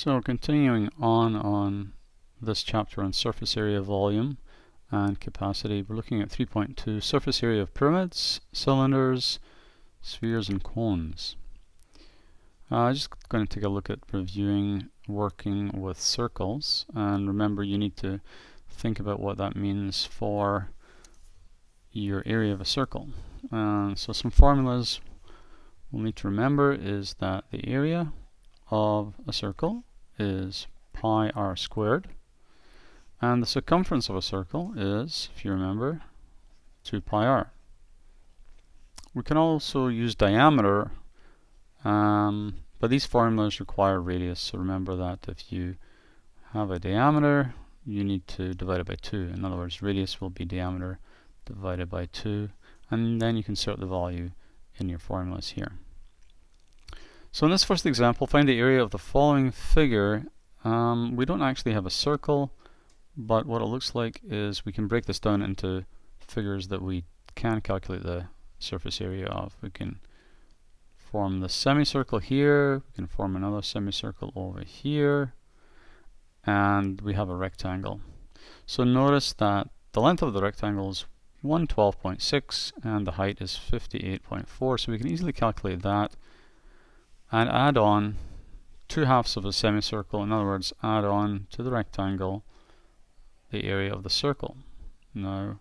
So continuing on this chapter on surface area, volume and capacity, we're looking at 3.2 surface area of pyramids, cylinders, spheres and cones. I'm just going to take a look at reviewing working with circles, and remember you need to think about what that means for your area of a circle. So some formulas we'll need to remember is that the area of a circle is pi r squared, and the circumference of a circle is, if you remember, 2 pi r. We can also use diameter, but these formulas require radius, so remember that if you have a diameter you need to divide it by 2. In other words, radius will be diameter divided by 2, and then you can insert the value in your formulas here. So in this first example, find the area of the following figure. We don't actually have a circle, but what it looks like is we can break this down into figures that we can calculate the surface area of. We can form the semicircle here, we can form another semicircle over here, and we have a rectangle. So notice that the length of the rectangle is 112.6 and the height is 58.4, so we can easily calculate that and add on 2 halves of a semicircle. In other words, add on to the rectangle the area of the circle. Now,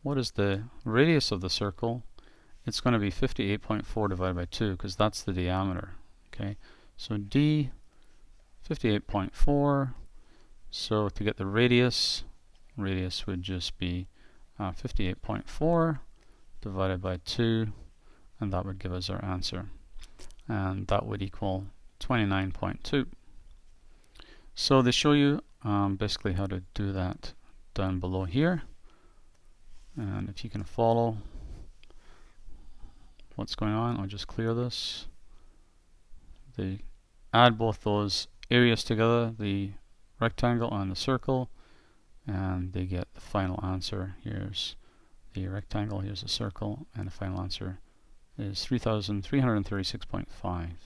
what is the radius of the circle? It's going to be 58.4 divided by 2, because that's the diameter. Okay, so d 58.4. So to get the radius would just be 58.4 divided by 2, and that would give us our answer. And that would equal 29.2. So they show you basically how to do that down below here, and if you can follow what's going on, I'll just clear this. They add both those areas together, the rectangle and the circle, and they get the final answer. Here's the rectangle, here's the circle, and the final answer is 3,336.5.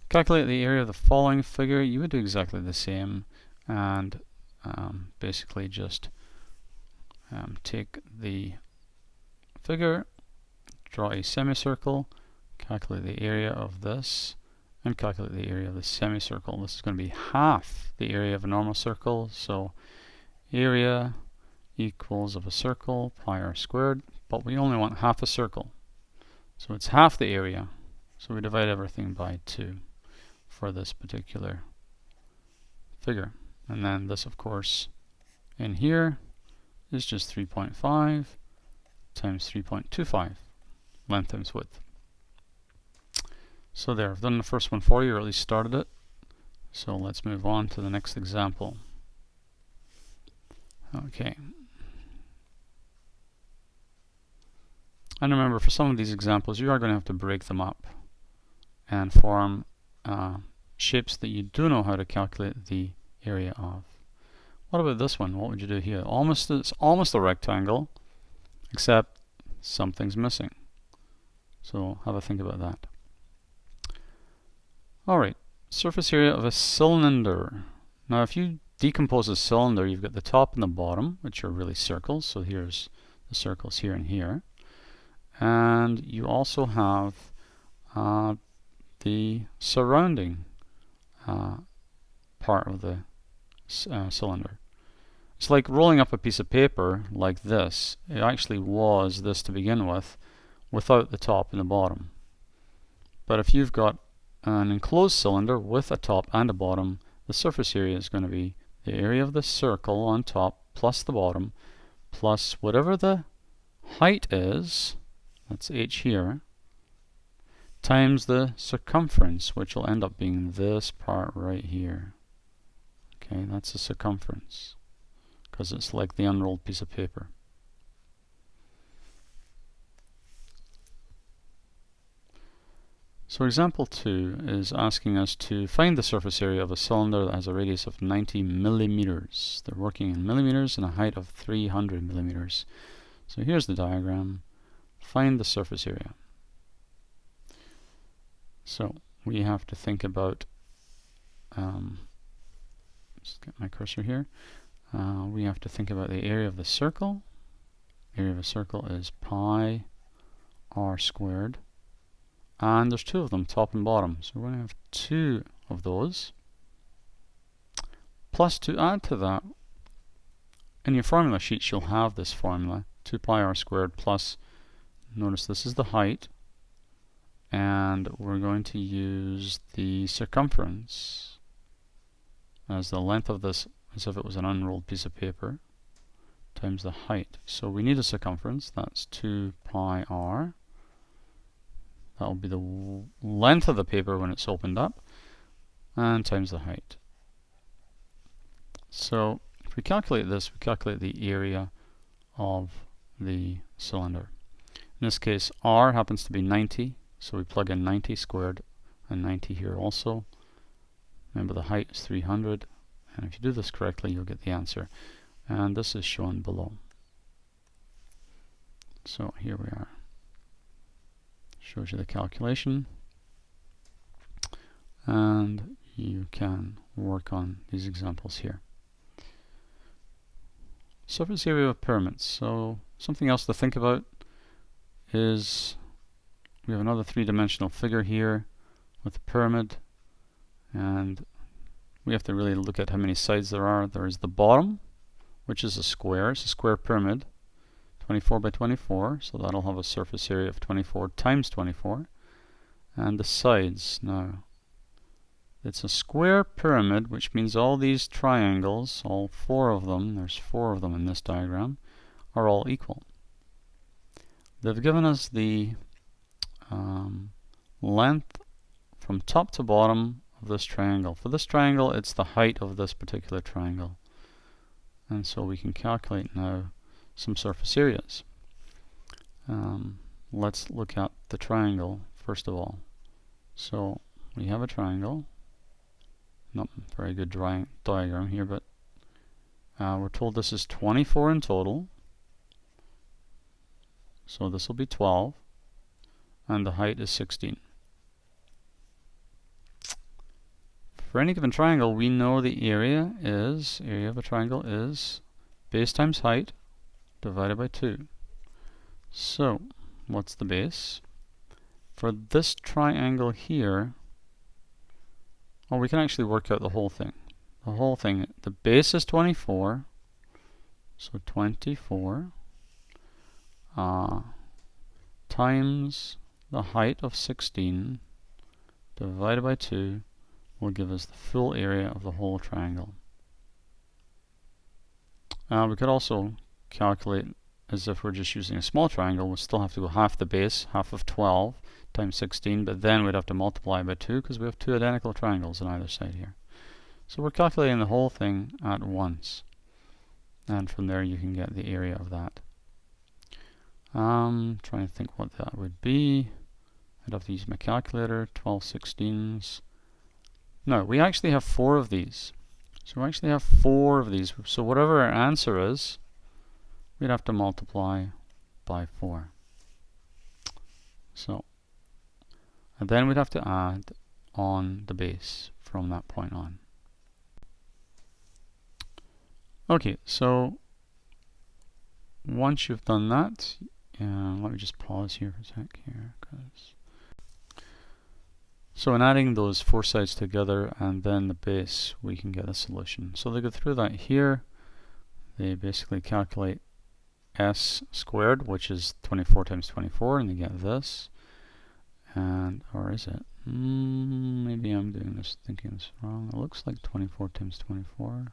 Calculate the area of the following figure. You would do exactly the same, and basically just take the figure, draw a semicircle, calculate the area of this, and calculate the area of the semicircle. This is going to be half the area of a normal circle, so area equals of a circle pi r squared, but we only want half a circle, so it's half the area, so we divide everything by 2 for this particular figure. And then this, of course, in here is just 3.5 times 3.25, length times width. So there, I've done the first one for you, or at least started it. So let's move on to the next example. Okay. And remember, for some of these examples, you are going to have to break them up and form shapes that you do know how to calculate the area of. What about this one? What would you do here? It's almost a rectangle, except something's missing. So have a think about that. Alright, surface area of a cylinder. Now if you decompose a cylinder, you've got the top and the bottom, which are really circles. So here's the circles here and here. And you also have the surrounding part of the cylinder. It's like rolling up a piece of paper like this. It actually was this to begin with, without the top and the bottom. But if you've got an enclosed cylinder with a top and a bottom, the surface area is going to be the area of the circle on top plus the bottom plus whatever the height is, that's h here, times the circumference, which will end up being this part right here. Okay, that's the circumference, because it's like the unrolled piece of paper. So example 2 is asking us to find the surface area of a cylinder that has a radius of 90 millimeters. They're working in millimeters and a height of 300 millimeters. So here's the diagram. Find the surface area. So we have to think about Just get my cursor here. We have to think about the area of the circle. Area of a circle is pi r squared. And there's two of them, top and bottom. So we're going to have two of those. Plus, to add to that, in your formula sheets you'll have this formula, 2 pi r squared plus, notice this is the height, and we're going to use the circumference as the length of this, as if it was an unrolled piece of paper, times the height. So we need a circumference, that's 2 pi r. That will be the length of the paper when it's opened up, and times the height. So if we calculate this, we calculate the area of the cylinder. In this case, r happens to be 90, so we plug in 90 squared and 90 here also. Remember, the height is 300, and if you do this correctly, you'll get the answer. And this is shown below. So here we are. Shows you the calculation, and you can work on these examples here. Surface area of pyramids. So something else to think about is we have another three-dimensional figure here with a pyramid, and we have to really look at how many sides there are. There is the bottom, which is a square. It's a square pyramid, 24 by 24, so that'll have a surface area of 24 times 24. And the sides, now, it's a square pyramid, which means all these triangles, all four of them, there's four of them in this diagram, are all equal. They've given us the length from top to bottom of this triangle. For this triangle, it's the height of this particular triangle. And so we can calculate now some surface areas. Let's look at the triangle first of all. So we have a triangle. Not a very good diagram here, but we're told this is 24 in total. So this will be 12, and the height is 16. For any given triangle, we know the area of a triangle is base times height divided by 2. So, what's the base? For this triangle here, well, we can actually work out the whole thing. The base is 24, so 24 times the height of 16 divided by 2 will give us the full area of the whole triangle. We could also calculate as if we're just using a small triangle. We'll still have to go half the base, half of 12 times 16, but then we'd have to multiply by 2 because we have two identical triangles on either side here. So we're calculating the whole thing at once, and from there you can get the area of that. Trying to think what that would be. I'd have to use my calculator. 12 16s. No, we actually have 4 of these. So we actually have 4 of these. So whatever our answer is, we'd have to multiply by 4. So, and then we'd have to add on the base from that point on. Okay, so once you've done that, let me just pause here for a sec here. So in adding those 4 sides together and then the base, we can get a solution. So they go through that here. They basically calculate s squared, which is 24 times 24, and they get this. And, or is it? Maybe I'm thinking this wrong. It looks like 24 times 24.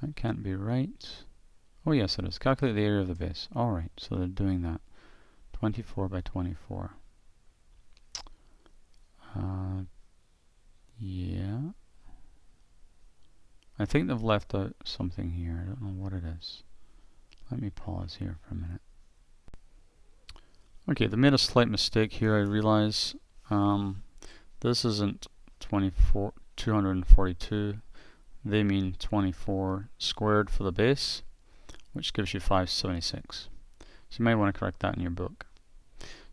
That can't be right. Oh yes, it is. Calculate the area of the base. Alright, so they're doing that. 24 by 24. Yeah. I think they've left out something here. I don't know what it is. Let me pause here for a minute. Okay, they made a slight mistake here, I realize. This isn't 242. They mean 24 squared for the base, which gives you 576. So you might want to correct that in your book.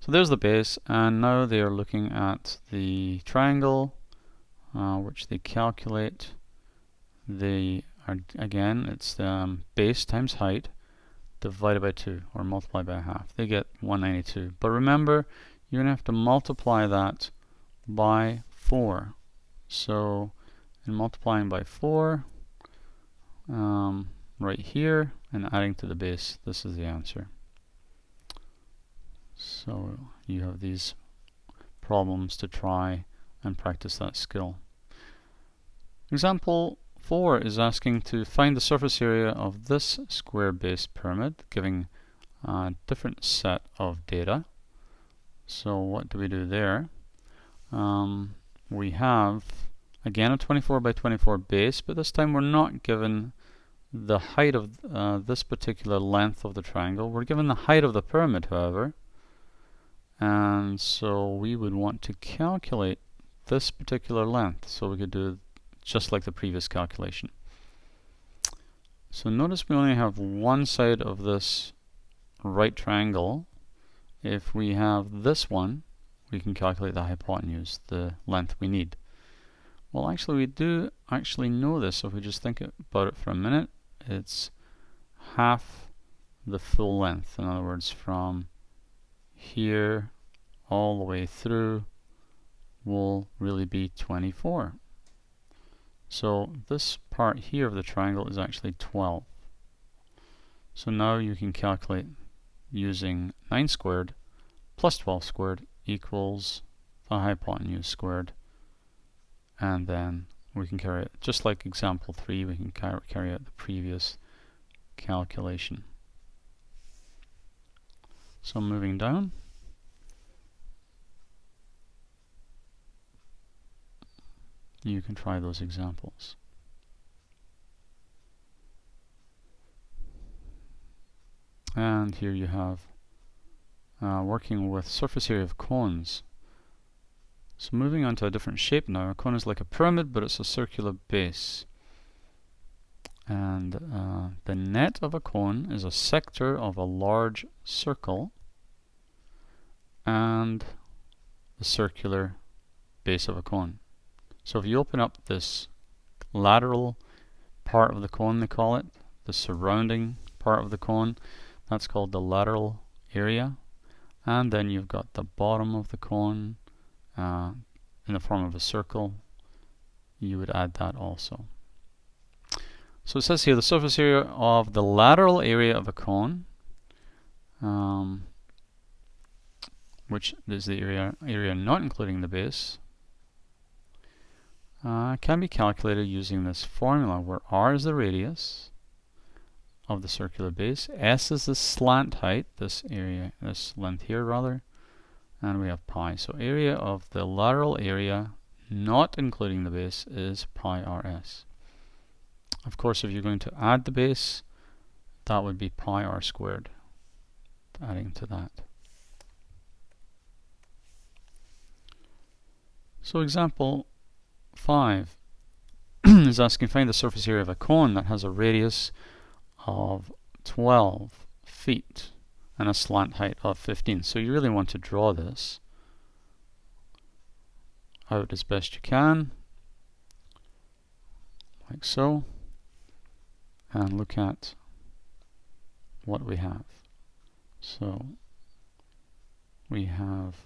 So there's the base, and now they are looking at the triangle. which they calculate. They are, again, it's base times height divided by 2 or multiplied by half. They get 192. But remember, you're going to have to multiply that by 4. So in multiplying by 4, right here, and adding to the base, this is the answer. So you have these problems to try and practice that skill. Example 4 is asking to find the surface area of this square-based pyramid, giving a different set of data. So what do we do there? We have, again, a 24 by 24 base, but this time we're not given the height of this particular length of the triangle. We're given the height of the pyramid, however. And so we would want to calculate this particular length. So we could do just like the previous calculation. So notice we only have one side of this right triangle. If we have this one, we can calculate the hypotenuse, the length we need. Well, actually we do actually know this, so if we just think about it for a minute, it's half the full length. In other words, from here all the way through will really be 24. So this part here of the triangle is actually 12. So now you can calculate using 9 squared plus 12 squared equals the hypotenuse squared, and then we can carry it, just like example 3, we can carry out the previous calculation. So moving down, you can try those examples. And here you have working with surface area of cones. So moving on to a different shape now. A cone is like a pyramid, but it's a circular base. And the net of a cone is a sector of a large circle and the circular base of a cone. So if you open up this lateral part of the cone, they call it, the surrounding part of the cone, that's called the lateral area. And then you've got the bottom of the cone in the form of a circle. You would add that also. So it says here the surface area of the lateral area of a cone, which is the area not including the base, can be calculated using this formula where r is the radius of the circular base, s is the slant height, this length here rather, and we have pi. So area of the lateral area not including the base is pi rs. Of course, if you're going to add the base, that would be pi r squared, adding to that. So example 5 is asking find the surface area of a cone that has a radius of 12 feet and a slant height of 15. So you really want to draw this out as best you can, like so, and look at what we have. So we have,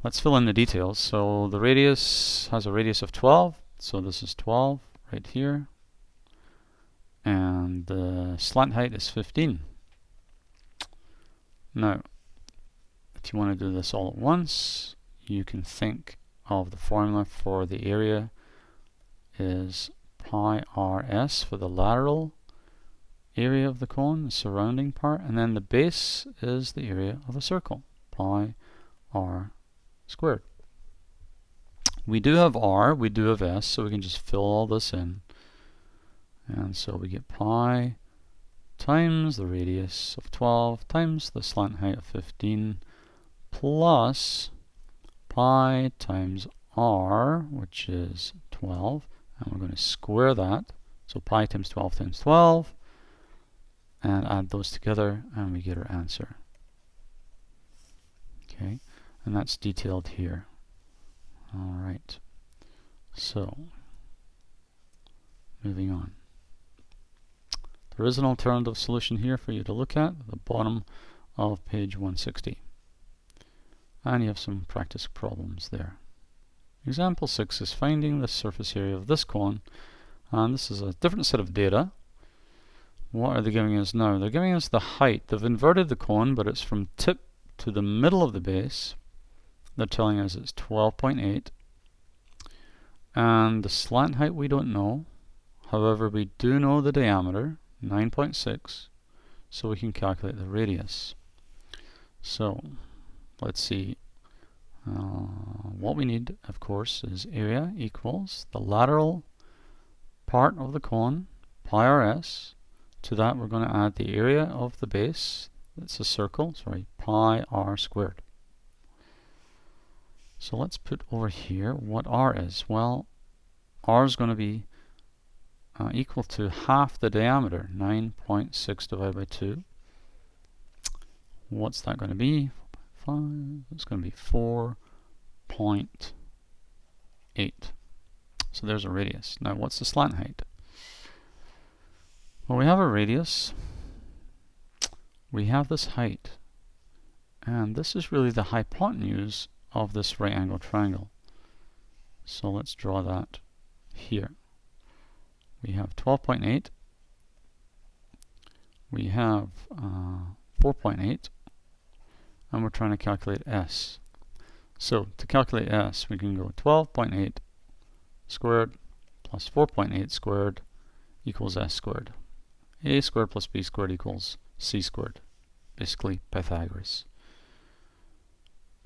let's fill in the details. So the radius has a radius of 12, so this is 12 right here, and the slant height is 15. Now, if you want to do this all at once, you can think of the formula for the area is pi rs for the lateral area of the cone, the surrounding part, and then the base is the area of a circle, pi r squared. We do have r, we do have s, so we can just fill all this in. And so we get pi times the radius of 12 times the slant height of 15 plus pi times r, which is 12, and we're going to square that. So pi times 12, and add those together, and we get our answer. Okay, and that's detailed here. Alright, So, moving on. There is an alternative solution here for you to look at the bottom of page 160. And you have some practice problems there. Example 6 is finding the surface area of this cone, and this is a different set of data. What are they giving us now? They're giving us the height. They've inverted the cone, but it's from tip to the middle of the base. They're telling us it's 12.8. And the slant height we don't know. However, we do know the diameter, 9.6, so we can calculate the radius. So, let's see. What we need, of course, is area equals the lateral part of the cone, pi rs. To that we're going to add the area of the base, that's a circle, pi r squared. So let's put over here what r is. Well, r is going to be equal to half the diameter, 9.6 divided by 2. What's that going to be? 5. It's going to be 4.8. So there's a radius. Now what's the slant height? Well, we have a radius. We have this height. And this is really the hypotenuse of this right angled triangle. So let's draw that here. We have 12.8. We have 4.8. And we're trying to calculate s. So to calculate s, we can go 12.8 squared plus 4.8 squared equals s squared. A squared plus b squared equals c squared. Basically Pythagoras.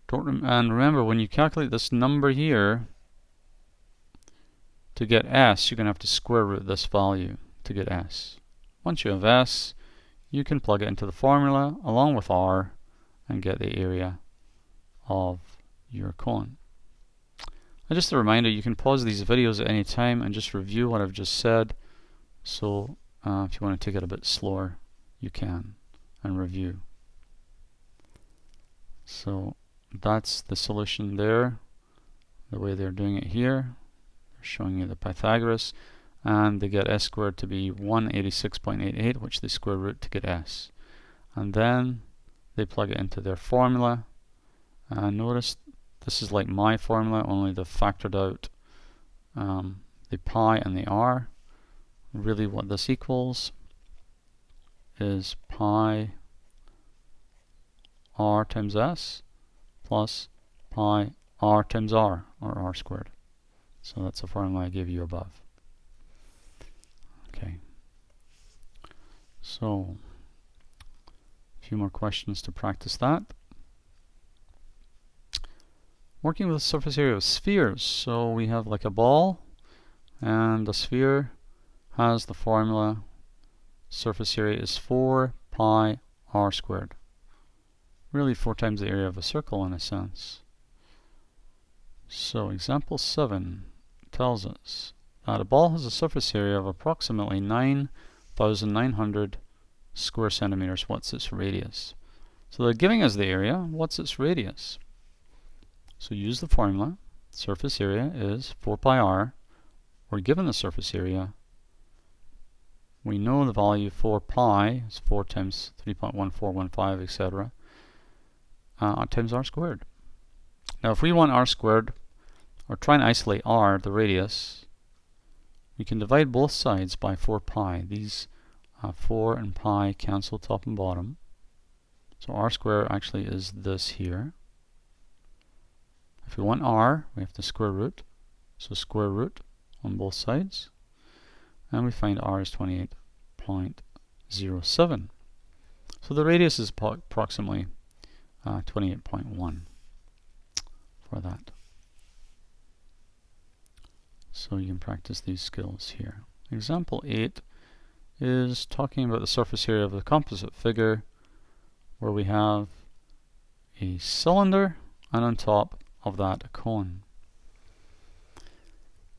And remember, when you calculate this number here, to get s, you're going to have to square root this value to get s. Once you have s, you can plug it into the formula along with r and get the area of your cone. And just a reminder, you can pause these videos at any time and just review what I've just said. So if you want to take it a bit slower, you can and review. So that's the solution there, the way they're doing it here. They're showing you the Pythagoras, and they get s squared to be 186.88, which they square root to get s. And then they plug it into their formula. And notice this is like my formula, only they've factored out the pi and the r. Really what this equals is pi r times s plus pi r times r, or r squared. So that's the formula I gave you above. Okay. So, a few more questions to practice that. Working with the surface area of spheres. So we have like a ball, and the sphere has the formula surface area is 4 pi r squared. Really 4 times the area of a circle in a sense. So example 7 tells us that a ball has a surface area of approximately 9,900 square centimeters. What's its radius? So they're giving us the area. What's its radius? So use the formula. Surface area is 4 pi r. We're given the surface area. We know the value 4 pi is 4 times 3.1415, etc. Times r squared. Now if we want r squared, or try and isolate r, the radius, we can divide both sides by 4 pi. These 4 and pi cancel top and bottom. So r squared actually is this here. If we want r, we have to square root. So square root on both sides. And we find r is 28.07. So the radius is approximately 28.1 for that. So you can practice these skills here. Example 8 is talking about the surface area of the composite figure, where we have a cylinder and on top of that a cone.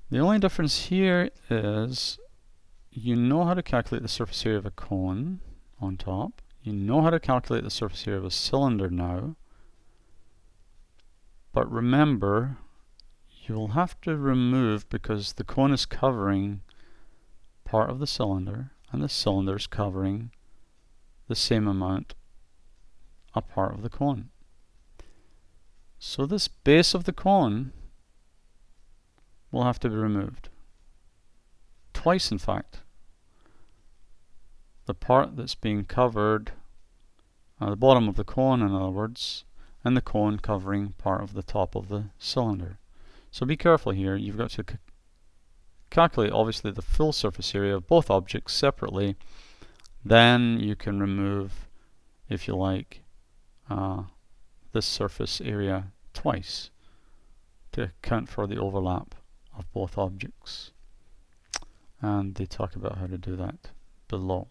The only difference here is you know how to calculate the surface area of a cone on top. You know how to calculate the surface area of a cylinder now. But remember, you will have to remove, because the cone is covering part of the cylinder and the cylinder is covering the same amount a part of the cone. So this base of the cone will have to be removed. Twice, in fact. The part that's being covered, the bottom of the cone in other words, and the cone covering part of the top of the cylinder. So be careful here. You've got to calculate obviously the full surface area of both objects separately. Then you can remove, if you like, this surface area twice to account for the overlap of both objects. And they talk about how to do that below.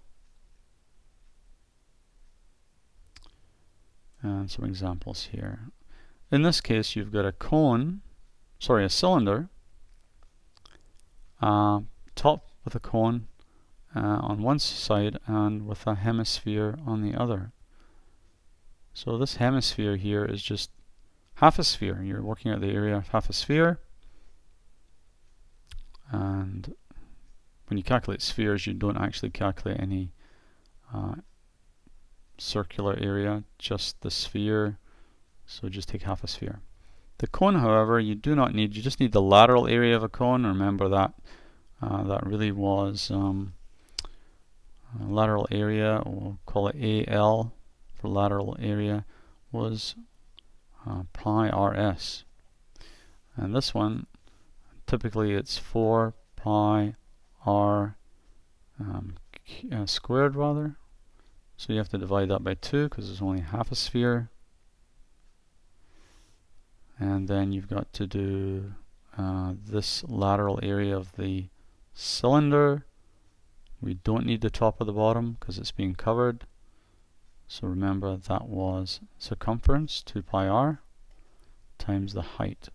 And some examples here. In this case, you've got a cylinder, top with a cone on one side and with a hemisphere on the other. So this hemisphere here is just half a sphere. You're working out the area of half a sphere. And when you calculate spheres, you don't actually calculate any circular area, just the sphere. So just take half a sphere. The cone, however, you do not need. You just need the lateral area of a cone. Remember that that really was lateral area, or we'll call it AL for lateral area, was pi RS. And this one, typically it's 4 pi r squared rather. So you have to divide that by 2 because it's only half a sphere. And then you've got to do this lateral area of the cylinder. We don't need the top or the bottom because it's being covered. So remember that was circumference, 2 pi r, times the height.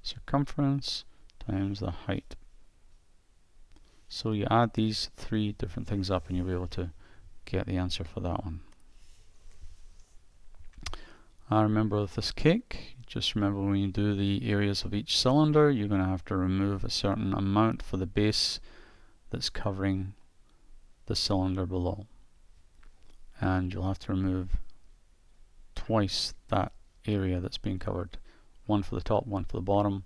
Circumference times the height. So you add these three different things up and you'll be able to get the answer for that one. Remember with this cake, just remember when you do the areas of each cylinder, you're going to have to remove a certain amount for the base that's covering the cylinder below. And you'll have to remove twice that area that's being covered. One for the top, one for the bottom,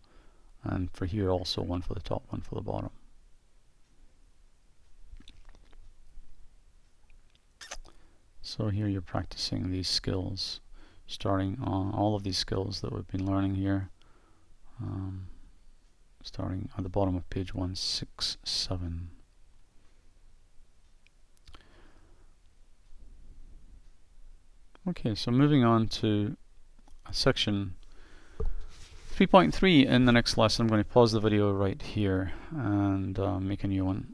and for here also one for the top, one for the bottom. So here you're practicing these skills, starting on all of these skills that we've been learning here, starting at the bottom of page 167. Okay, so moving on to section 3.3 in the next lesson. I'm going to pause the video right here and make a new one.